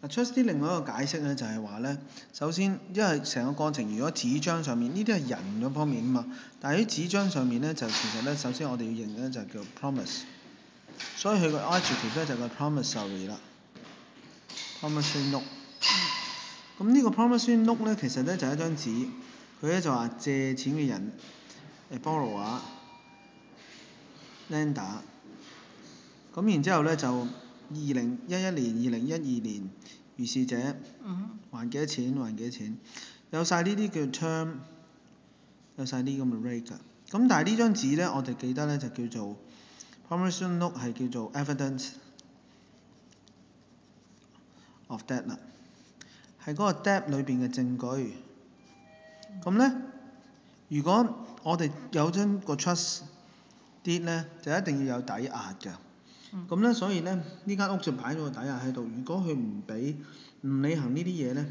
trust deed 另外一個解釋咧就係話咧，首先因為成個過程如果紙張上面呢啲係人嗰方面啊嘛，但係喺紙張上面咧就其實咧首先我哋要認咧就叫 promise， 所以佢個 adjective 咧就係個 promissory 啦 ，promissory note。咁呢個 promissory note 咧其實咧就係一張紙，佢咧就話借錢嘅人borrower、lender， 咁然之後咧就2011年、2012年如是者還幾多錢，有晒呢啲叫 term， 有晒啲咁嘅 rate 㗎。咁但係呢張紙咧，我哋記得咧就叫做 promissory note 係叫做 evidence of debt 啦，係嗰個 debt 裏邊嘅證據。咁咧，如果我哋有張個 trust deed 咧，就一定要有抵押㗎。咁咧，所以咧呢間屋就擺咗個抵押喺度。如果佢唔履行呢啲嘢咧，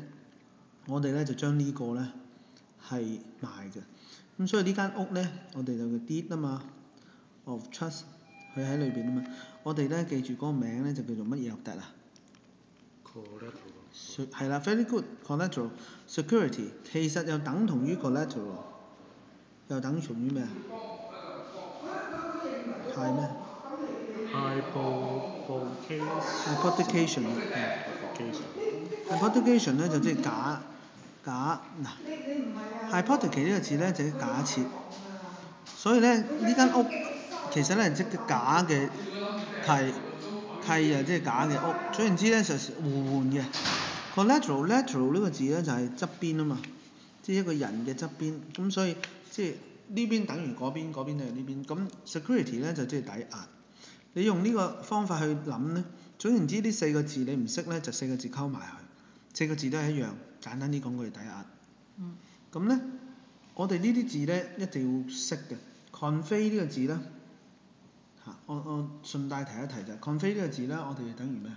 我哋咧就將呢個咧係賣嘅。咁所以呢間屋咧，我哋就叫 deed 啊嘛 ，of trust， 佢喺裏邊啊嘛。我哋咧記住嗰個名咧就叫做乜嘢 of debt 啊？ collateral。係啦 ，very good collateral security 其實又等同於 collateral， 又等同於咩啊？係咩？hypothecation 咧就即係假嗱 hypothecate 呢個字咧就係假設，所以咧呢間屋其實咧即係假嘅契啊，即係假嘅屋。總言之咧就互換嘅 collateral 呢個字咧就係側邊啊嘛，即係一個人嘅側邊，咁所以即係呢邊等於嗰邊，嗰邊等於呢邊。咁 security 咧就即係抵押。你用呢個方法去諗咧，總言之呢四個字你唔識咧，就四個字溝埋去，四個字都係一樣，簡單啲講句抵押。咁咧，我哋呢啲字咧一定要識嘅。convey 呢個字咧嚇，我順帶提一提就係 convey 呢個字咧，我哋等於咩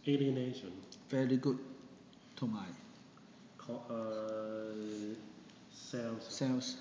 ？alienation。very good。同埋sales。